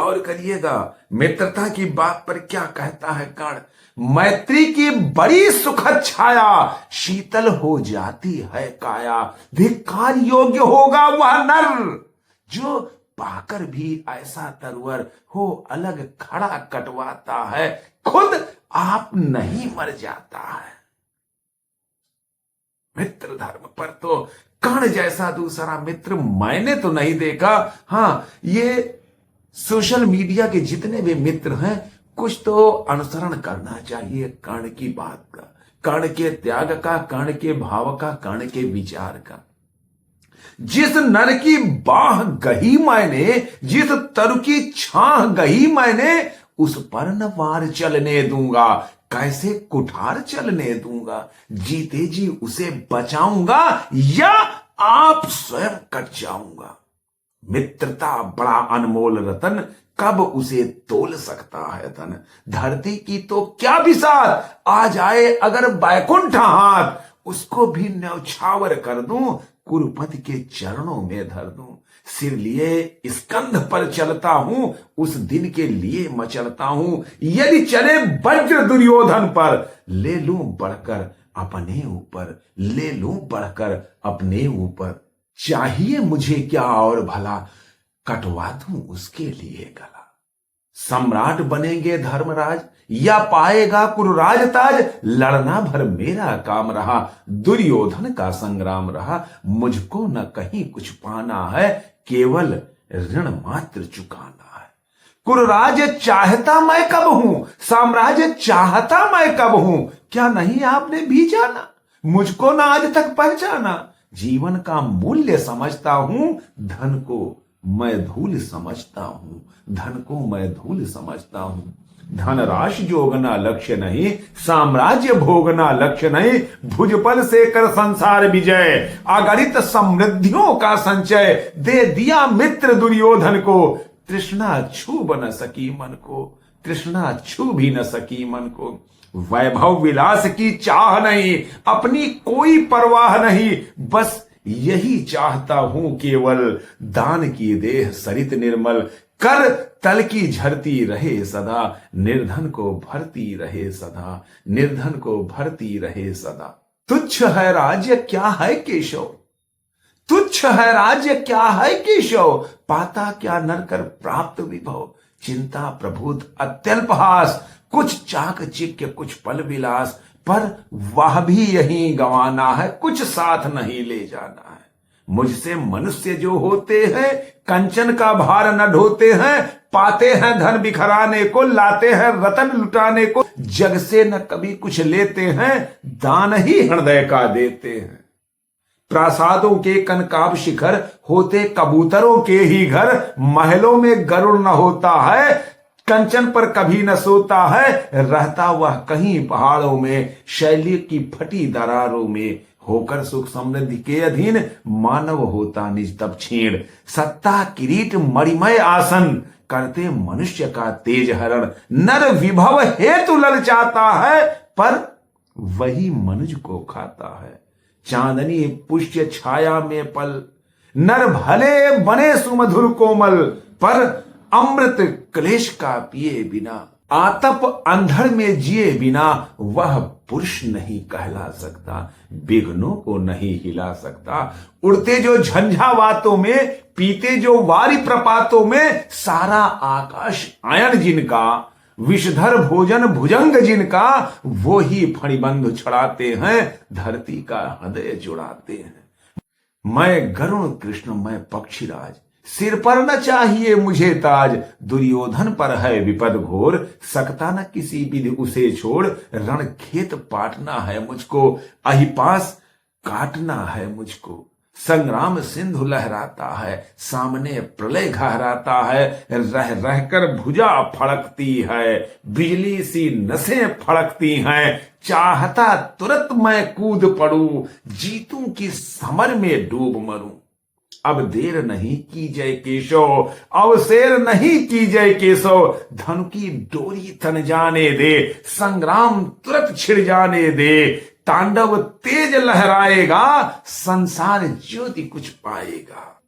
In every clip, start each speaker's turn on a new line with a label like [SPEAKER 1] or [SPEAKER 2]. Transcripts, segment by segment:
[SPEAKER 1] गौर करिएगा मित्रता की बात पर क्या कहता है कर्ण। मैत्री की बड़ी सुखद छाया, शीतल हो जाती है काया। धिक्कार योग्य होगा वह नर, जो पाकर भी ऐसा तरवर हो अलग खड़ा कटवाता है, खुद आप नहीं मर जाता है। मित्र धर्म पर तो कर्ण जैसा दूसरा मित्र मैंने तो नहीं देखा। हाँ, ये सोशल मीडिया के जितने भी मित्र हैं, कुछ तो अनुसरण करना चाहिए कर्ण की बात का, कर्ण के त्याग का, कर्ण के भाव का, कर्ण के विचार का। जिस नर की बाह गही मैंने, जिस तरु की छाह गही मैंने, उस पर न वार चलने दूंगा, कैसे कुठार चलने दूंगा। जीते जी उसे बचाऊंगा या आप स्वयं कट जाऊंगा। मित्रता बड़ा अनमोल रतन, कब उसे तोल सकता है धन। धरती की तो क्या बिसात, आ जाए अगर बैकुंठ हाथ, उसको भी न्यौछावर कर दूं, कुरुपति के चरणों में धर दूं। सिर लिए स्कंध पर चलता हूं, उस दिन के लिए मचलता हूं। यदि चले वज्र दुर्योधन पर, ले लूं बढ़कर अपने ऊपर, ले लूं बढ़कर अपने ऊपर। चाहिए मुझे क्या और भला, कटवा दूं उसके लिए गला। सम्राट बनेंगे धर्मराज या पाएगा कुरुराज ताज, लड़ना भर मेरा काम रहा, दुर्योधन का संग्राम रहा। मुझको न कहीं कुछ पाना है, केवल ऋण मात्र चुकाना है। कुरुराज चाहता मैं कब हूं, साम्राज्य चाहता मैं कब हूं। क्या नहीं आपने भी जाना, मुझको ना आज तक पहचाना। जीवन का मूल्य समझता हूं, धन को मैं धूल समझता हूं, धन को मैं धूल समझता हूं। धन राशि जोगना लक्ष्य नहीं, साम्राज्य भोगना लक्ष्य नहीं। भुजबल से कर संसार विजय, अगणित समृद्धियों का संचय। दे दिया मित्र दुर्योधन को, तृष्णा छू न सकी मन को, तृष्णा छू भी न सकी मन को। वैभव विलास की चाह नहीं, अपनी कोई परवाह नहीं, बस यही चाहता हूं केवल, दान की देह सरित निर्मल, कर तल की झरती रहे सदा। निर्धन को भरती रहे सदा, निर्धन को भरती रहे सदा। तुच्छ है राज्य क्या है केशव, तुच्छ है राज्य क्या है केशव। पाता क्या नर कर प्राप्त विभव, चिंता प्रभुत अत्यल्पहास। कुछ चाक चिक्य कुछ पल विलास, पर वह भी यहीं गंवाना है, कुछ साथ नहीं ले जाना है। मुझसे मनुष्य जो होते हैं, कंचन का भार न ढोते हैं। पाते हैं धन बिखराने को, लाते हैं रतन लुटाने को। जग से न कभी कुछ लेते हैं, दान ही हृदय का देते हैं। प्रासादों के कनकाब शिखर होते कबूतरों के ही घर। महलों में गरुड़ न होता है, कंचन पर कभी न सोता है। रहता वह कहीं पहाड़ों में, शैली की फटी दरारों में। होकर सुख समृद्धि के अधीन, मानव होता निज तब छीण। सत्ता किरीट मणिमय आसन, करते मनुष्य का तेज हरण। नर विभव हेतु ललचाता है, पर वही मनुज को खाता है। चांदनी पुष्य छाया में पल, नर भले बने सुमधुर कोमल। पर अमृत क्लेश का पिए बिना, आतप अंधड़ में जिए बिना, वह पुरुष नहीं कहला सकता, विघ्नों को नहीं हिला सकता। उड़ते जो झंझावातों में, पीते जो वारी प्रपातों में। सारा आकाश आयन जिनका, विषधर भोजन भुजंग जिनका। वो ही फणिबंध छड़ाते हैं, धरती का हृदय जुड़ाते हैं। मैं गरुण कृष्ण मैं पक्षीराज, सिर पर न चाहिए मुझे ताज। दुर्योधन पर है विपद घोर, सकता न किसी विधि उसे छोड़। रण खेत पाटना है मुझको, अहिपास काटना है मुझको। संग्राम सिंधु लहराता है, सामने प्रलय घहराता है। रह रहकर भुजा फड़कती है, बिजली सी नसें फड़कती हैं। चाहता तुरंत मैं कूद पड़ूं, जीतूं की समर में डूब मरूं। अब देर नहीं की जय केशव, अवसेर नहीं की जय केशव। धन की डोरी तन जाने दे, संग्राम तुरंत छिड़ जाने दे। तांडव तेज लहराएगा, संसार ज्योति कुछ पाएगा।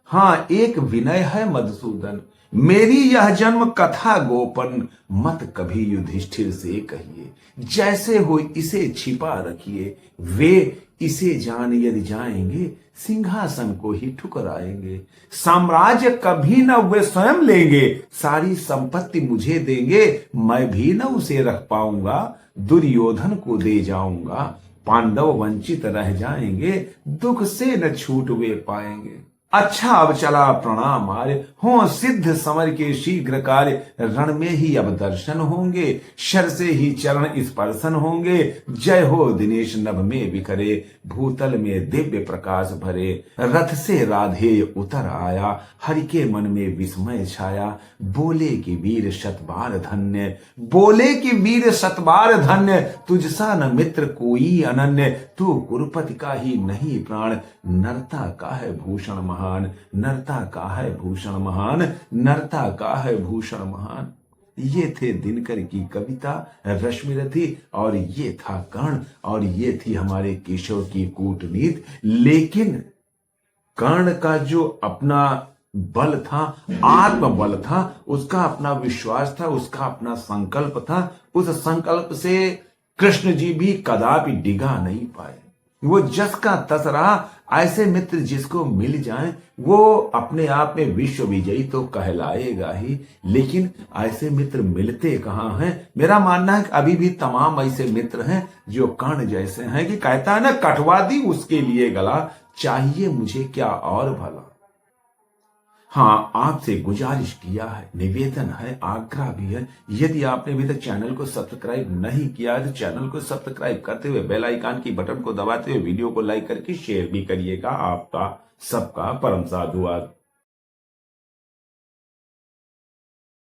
[SPEAKER 1] हाँ, एक विनय है मधुसूदन, मेरी यह जन्म कथा गोपन मत कभी युधिष्ठिर से कहिए। जैसे हो इसे छिपा रखिए, वे इसे जान यदि जाएंगे सिंहासन को ही ठुकराएंगे। साम्राज्य कभी न वे स्वयं लेंगे, सारी संपत्ति मुझे देंगे, मैं भी न उसे रख पाऊंगा, दुर्योधन को दे जाऊंगा। पांडव वंचित रह जाएंगे, दुख से न छूट वे पाएंगे। अच्छा अब चला प्रणाम आर्य, हो सिद्ध समर के शीघ्र कार्य। रण में ही अब दर्शन होंगे, शर से ही चरण स्पर्शन होंगे। जय हो दिनेश नभ में बिखरे, भूतल में दिव्य प्रकाश भरे। रथ से राधेय उतर आया, हरि के मन में विस्मय छाया। बोले कि वीर शतबार धन्य, बोले कि वीर शतबार धन्य। तुझसा न मित्र कोई अनन्य, तू कुरुपति का ही नहीं प्राण। नरता का है भूषण महान, नरता का है भूषण महान, नरता का है भूषण महान। ये थे दिनकर की कविता रश्मिरथी, और ये था कर्ण, और ये थी हमारे केशव की कूटनीति। लेकिन कर्ण का जो अपना बल था, आत्मबल था, उसका अपना विश्वास था, उसका अपना संकल्प था। उस संकल्प से कृष्ण जी भी कदापि डिगा नहीं पाए। वो जस का तस रहा। ऐसे मित्र जिसको मिल जाए वो अपने आप में विश्व विजयी तो कहलाएगा ही, लेकिन ऐसे मित्र मिलते कहां हैं। मेरा मानना है कि अभी भी तमाम ऐसे मित्र हैं जो कर्ण जैसे हैं, कि कहता है ना, कटवा दी उसके लिए गला, चाहिए मुझे क्या और भला। हाँ, आपसे गुजारिश किया है, निवेदन है, आग्रह भी है, यदि आपने अभी तक चैनल को सब्सक्राइब नहीं किया है तो चैनल को सब्सक्राइब करते हुए बेल आइकन की बटन को दबाते हुए वीडियो को लाइक करके शेयर भी करिएगा। आपका सबका परम साधुवाद।